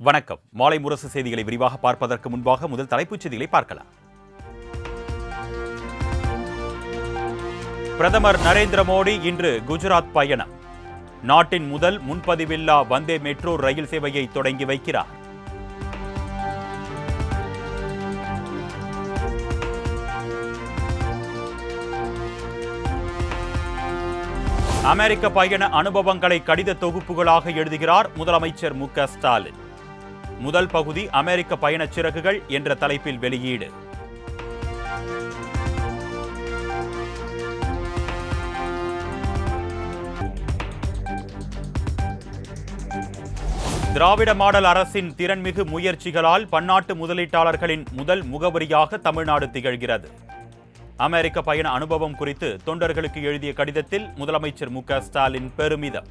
வணக்கம். மாலை முரசு செய்திகளை விரிவாக பார்ப்பதற்கு முன்பாக முதல் தலைப்புச் செய்திகளை பார்க்கலாம். பிரதமர் நரேந்திர மோடி இன்று குஜராத் பயணம். நாட்டின் முதல் முன்பதிவில்லா வந்தே மெட்ரோ ரயில் சேவையை தொடங்கி வைக்கிறார். அமெரிக்க பயண அனுபவங்களை கடித தொகுப்புகளாக எழுதுகிறார் முதலமைச்சர் மு.க. ஸ்டாலின். முதல் பகுதி அமெரிக்க பயணச் சிறகுகள் என்ற தலைப்பில் வெளியீடு. திராவிட மாடல் அரசின் திறன்மிகு முயற்சிகளால் பன்னாட்டு முதலீட்டாளர்களின் முதல் முகவரியாக தமிழ்நாடு திகழ்கிறது. அமெரிக்க பயண அனுபவம் குறித்து தொண்டர்களுக்கு எழுதிய கடிதத்தில் முதலமைச்சர் மு.க. ஸ்டாலின் பெருமிதம்.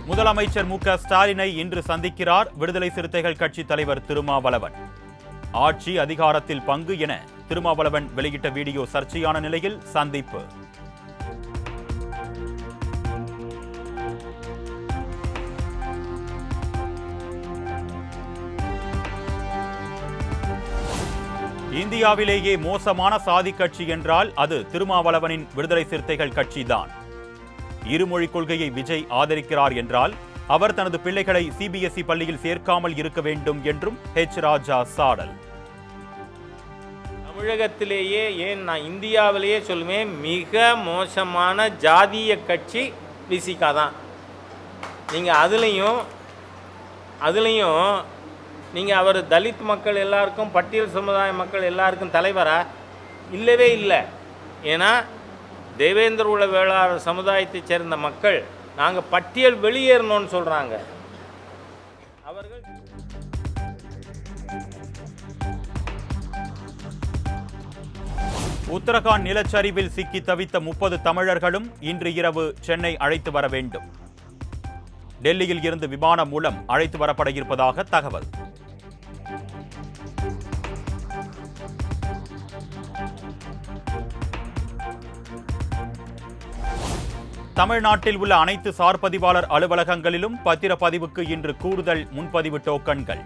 முதலமைச்சர் மு.க. ஸ்டாலினை இன்று சந்திக்கிறார் விடுதலை சிறுத்தைகள் கட்சி தலைவர் திருமாவளவன். ஆட்சி அதிகாரத்தில் பங்கு என திருமாவளவன் வெளியிட்ட வீடியோ சர்ச்சையான நிலையில் சந்திப்பு. இந்தியாவிலேயே மோசமான சாதி கட்சி என்றால் அது திருமாவளவனின் விடுதலை சிறுத்தைகள் கட்சிதான். இருமொழி கொள்கையை விஜய் ஆதரிக்கிறார் என்றால் அவர் தனது பிள்ளைகளை சிபிஎஸ்இ பள்ளியில் சேர்க்காமல் இருக்க வேண்டும் என்றும் ஹெச். ராஜா சாடல். தமிழகத்திலேயே நான் இந்தியாவிலேயே சொல்லுவேன், மிக மோசமான ஜாதிய கட்சி விசிகா தான். நீங்கள் அதுலேயும் நீங்கள் அவர் தலித் மக்கள் எல்லாருக்கும், பட்டியல் சமுதாய மக்கள் எல்லாருக்கும் தலைவரா? இல்லவே இல்லை. ஏன்னா தேவேந்திர உள்ள வேளாளர் சமுதாயத்தைச் சேர்ந்த மக்கள் நாங்கள் பட்டியல் வெளியேறணும்னு சொல்கிறாங்க. அவர்கள் உத்தரகாண்ட் நிலச்சரிவில் சிக்கி தவித்த 30 தமிழர்களும் இன்று இரவு சென்னை அழைத்து வர வேண்டும். டெல்லியில் இருந்து விமானம் மூலம் அழைத்து வரப்பட இருப்பதாக தகவல். தமிழ்நாட்டில் உள்ள அனைத்து சார் பதிவாளர் அலுவலகங்களிலும் பத்திரப்பதிவுக்கு இன்று கூடுதல் முன்பதிவு டோக்கன்கள்.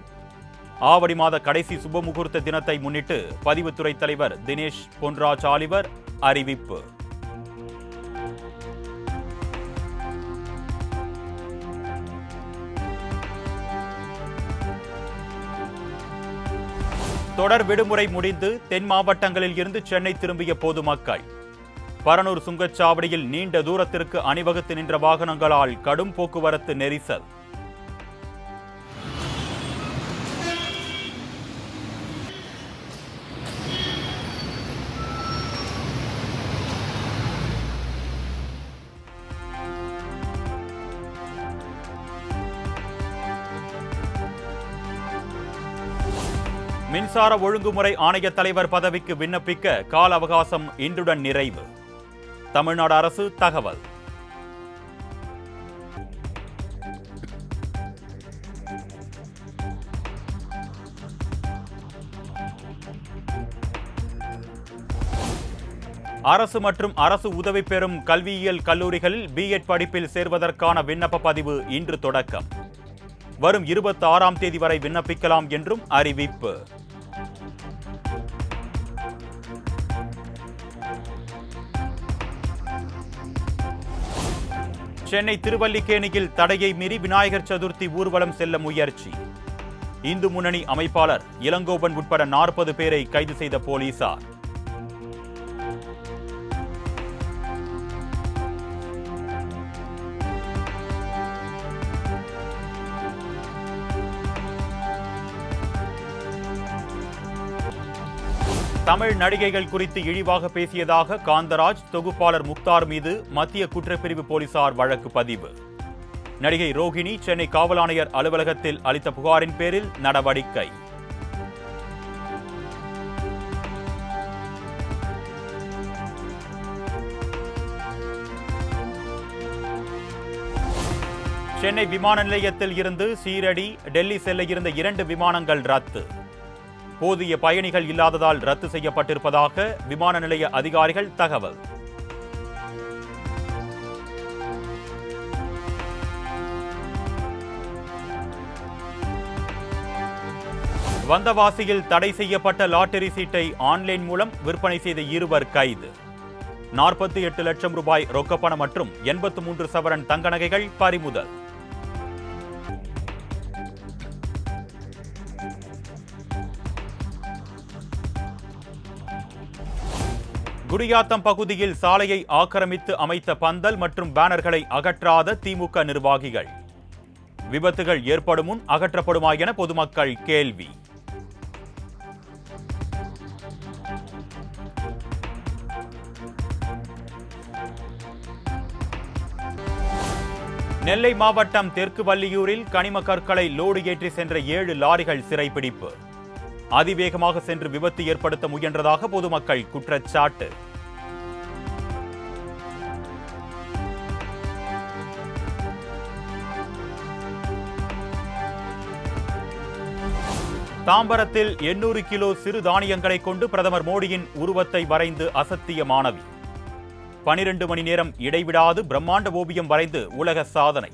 ஆவடி மாத கடைசி சுபமுகூர்த்த தினத்தை முன்னிட்டு பதிவுத்துறை தலைவர் தினேஷ் பொன்ராஜ் ஆலிவர் அறிவிப்பு. தொடர் விடுமுறை முடிந்து தென் மாவட்டங்களில் இருந்து சென்னை திரும்பிய பொதுமக்கள். பரனூர் சுங்கச்சாவடியில் நீண்ட தூரத்திற்கு அணிவகுத்து நின்ற வாகனங்களால் கடும் போக்குவரத்து நெரிசல். மின்சார ஒழுங்குமுறை ஆணைய தலைவர் பதவிக்கு விண்ணப்பிக்க கால அவகாசம் இன்றுடன் நிறைவு. தமிழ்நாடு அரசு தகவல். அரசு மற்றும் அரசு உதவி பெறும் கல்வியியல் கல்லூரிகளில் பிஎட் படிப்பில் சேர்வதற்கான விண்ணப்ப பதிவு இன்று தொடக்கம். வரும் 26ஆம் தேதி வரை விண்ணப்பிக்கலாம் என்றும் அறிவிப்பு. சென்னை திருவல்லிக்கேணியில் தடையை மீறி விநாயகர் சதுர்த்தி ஊர்வலம் செல்ல முயற்சி. இந்து முன்னணி அமைப்பாளர் இளங்கோவன் உட்பட 40 பேரை கைது செய்த போலீசார். தமிழ் நடிகைகள் குறித்து இழிவாக பேசியதாக காந்தராஜ், தொகுப்பாளர் முக்தார் மீது மத்திய குற்றப்பிரிவு போலீசார் வழக்கு பதிவு. நடிகை ரோஹிணி சென்னை காவல் ஆணையர் அலுவலகத்தில் அளித்த புகாரின் பேரில் நடவடிக்கை. சென்னை விமான நிலையத்தில் இருந்து சீரடி, டெல்லி செல்ல இருந்த 2 விமானங்கள் ரத்து. போதிய பயணிகள் இல்லாததால் ரத்து செய்யப்பட்டிருப்பதாக விமான நிலைய அதிகாரிகள் தகவல். வந்தவாசியில் தடை செய்யப்பட்ட லாட்டரி சீட்டை ஆன்லைன் மூலம் விற்பனை செய்த 2 கைது. 48 லட்சம் ரூபாய் ரொக்கப்பணம் மற்றும் 83 சவரன் தங்க நகைகள் பறிமுதல். குடியாத்தம் பகுதியில் சாலையை ஆக்கிரமித்து அமைத்த பந்தல் மற்றும் பேனர்களை அகற்றாத திமுக நிர்வாகிகள். விபத்துகள் ஏற்படும் முன் அகற்றப்படுமா என பொதுமக்கள் கேள்வி. நெல்லை மாவட்டம் தெற்கு வள்ளியூரில் கனிம கற்களை லோடு ஏற்றி சென்ற 7 லாரிகள் சிறைப்பிடிப்பு. அதிவேகமாக சென்று விபத்து ஏற்படுத்த முயன்றதாக பொதுமக்கள் குற்றச்சாட்டு. தாம்பரத்தில் 800 கிலோ சிறு தானியங்களை கொண்டு பிரதமர் மோடியின் உருவத்தை வரைந்து அசத்திய மாணவி. 12 மணி நேரம் இடைவிடாது பிரம்மாண்ட ஓவியம் வரைந்து உலக சாதனை.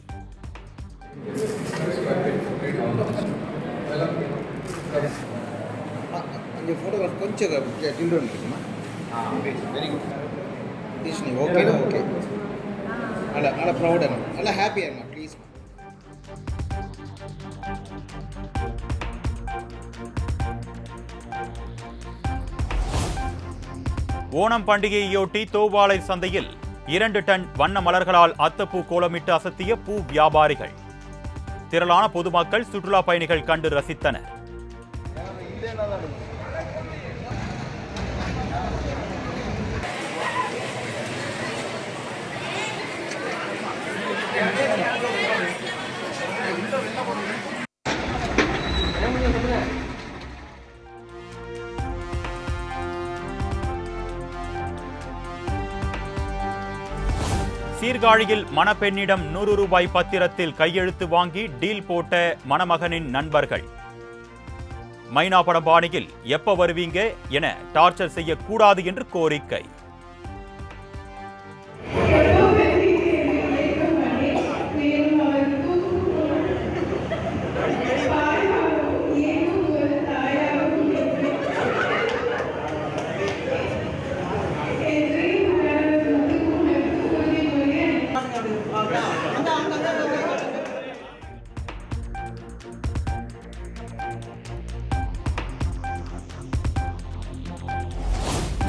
ஓணம் பண்டிகையொட்டி தோவாளை சந்தையில் 2 டன் வண்ண மலர்களால் அத்தப்பூ கோலமிட்டு அசத்திய பூ வியாபாரிகள். திரளான பொதுமக்கள் சுற்றுலா பயணிகள் கண்டு ரசித்தனர். சீர்காழியில் மணப்பெண்ணிடம் 100 ரூபாய் பத்திரத்தில் கையெழுத்து வாங்கி டீல் போட்ட மணமகனின் நண்பர்கள். மைனா படம் பாணியில் எப்ப வருவீங்க என டார்ச்சர் செய்யக்கூடாது என்று கோரிக்கை.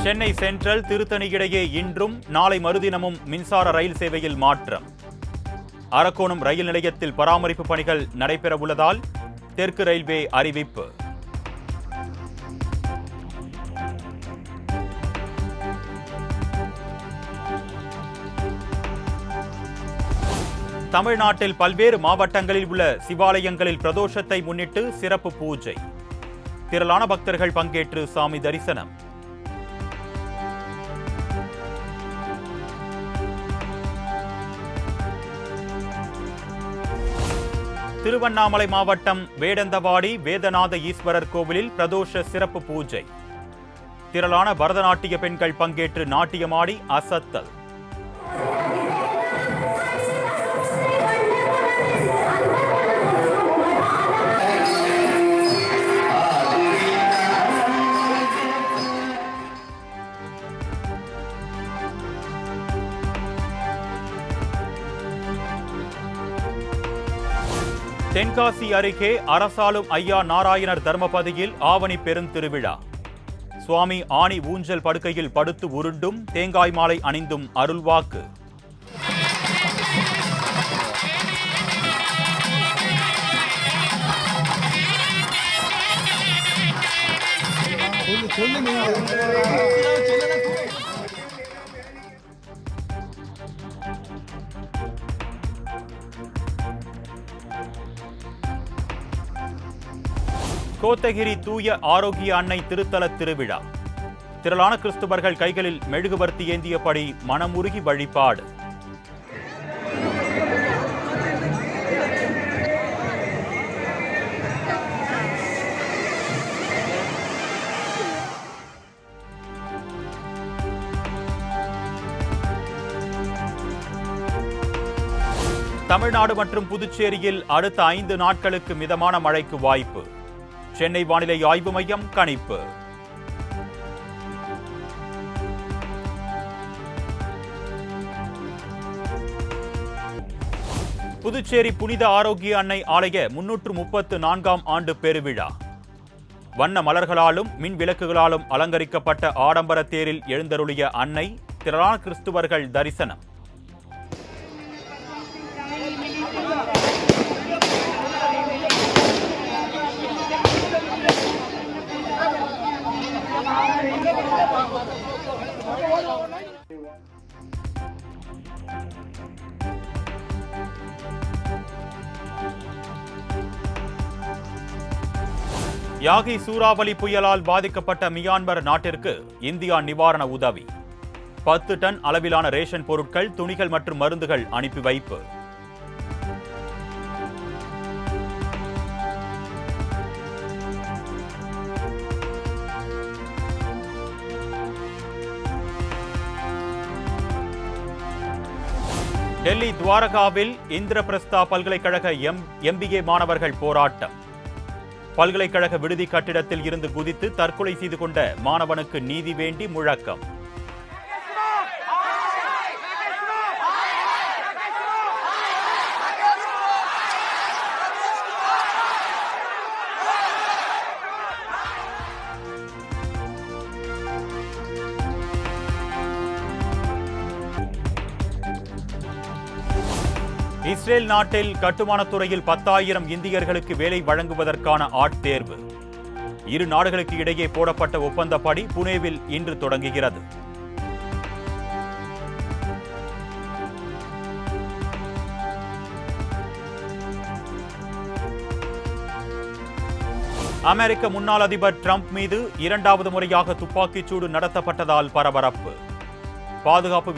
சென்னை சென்ட்ரல் திருத்தணி இடையே இன்றும் நாளை மறுதினமும் மின்சார ரயில் சேவையில் மாற்றம். அரக்கோணம் ரயில் நிலையத்தில் பராமரிப்பு பணிகள் நடைபெறவுள்ளதால் தெற்கு ரயில்வே அறிவிப்பு. தமிழ்நாட்டில் பல்வேறு மாவட்டங்களில் உள்ள சிவாலயங்களில் பிரதோஷத்தை முன்னிட்டு சிறப்பு பூஜை. திரளான பக்தர்கள் பங்கேற்று சாமி தரிசனம். திருவண்ணாமலை மாவட்டம் வேடந்தவாடி வேதநாத ஈஸ்வரர் கோவிலில் பிரதோஷ சிறப்பு பூஜை. திரளான பரதநாட்டிய பெண்கள் பங்கேற்று நாட்டியமாடி அசத்தல். தென்காசி அருகே அரசாளும் ஐயா நாராயணர் தர்மபதியில் ஆவணி பெருந்திருவிழா. சுவாமி ஆணி ஊஞ்சல் படுக்கையில் படுத்து உருண்டும் தேங்காய் மாலை அணிந்தும் அருள்வாக்கு. கோத்தகிரி தூய ஆரோக்கிய அன்னை திருத்தல திருவிழா. திரளான கிறிஸ்துவர்கள் கைகளில் மெழுகுவர்த்தி ஏந்தியபடி மனமுருகி வழிபாடு. தமிழ்நாடு மற்றும் புதுச்சேரியில் அடுத்த 5 நாட்களுக்கு மிதமான மழைக்கு வாய்ப்பு. சென்னை வானிலை ஆய்வு மையம் கணிப்பு. புதுச்சேரி புனித ஆரோக்கிய அன்னை ஆலய 334ஆம் ஆண்டு பெருவிழா. வண்ண மலர்களாலும் மின் விளக்குகளாலும் அலங்கரிக்கப்பட்ட ஆடம்பர தேரில் எழுந்தருளிய அன்னை திரளான கிறிஸ்துவர்கள் தரிசனம். யாகி சூறாவளி புயலால் பாதிக்கப்பட்ட மியான்மர் நாட்டிற்கு இந்தியா நிவாரண உதவி. 10 டன் அளவிலான ரேஷன் பொருட்கள், துணிகள் மற்றும் மருந்துகள் அனுப்பி வைப்பு. டெல்லி துவாரகாவில் இந்திரபிரஸ்தா பல்கலைக்கழக MBA மாணவர்கள் போராட்டம். பல்கலைக்கழக விடுதி கட்டிடத்தில் இருந்து குதித்து தற்கொலை செய்து கொண்ட மாணவனுக்கு நீதி வேண்டி முழக்கம். இஸ்ரேல் நாட்டில் கட்டுமானத் துறையில் 10,000 இந்தியர்களுக்கு வேலை வழங்குவதற்கான ஆட்தேர்வு. இரு நாடுகளுக்கு இடையே போடப்பட்ட ஒப்பந்தப்படி புனேவில் இன்று தொடங்குகிறது. அமெரிக்க முன்னாள் அதிபர் டிரம்ப் மீது 2வது முறையாக துப்பாக்கிச்சூடு நடத்தப்பட்டதால் பரபரப்பு. பாதுகாப்பு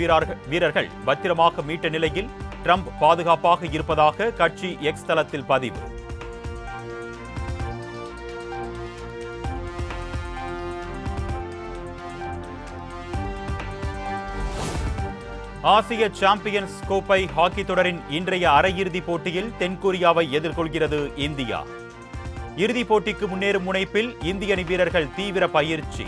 வீரர்கள் பத்திரமாக மீட்ட நிலையில் ட்ரம்ப் பாதுகாப்பாக இருப்பதாக கட்சி எக்ஸ் தளத்தில் பதிவு. ஆசிய சாம்பியன்ஸ் கோப்பை ஹாக்கி தொடரின் இன்றைய அரையிறுதிப் போட்டியில் தென்கொரியாவை எதிர்கொள்கிறது இந்தியா. இறுதிப் போட்டிக்கு முன்னேறும் முனைப்பில் இந்திய வீரர்கள் தீவிர பயிற்சி.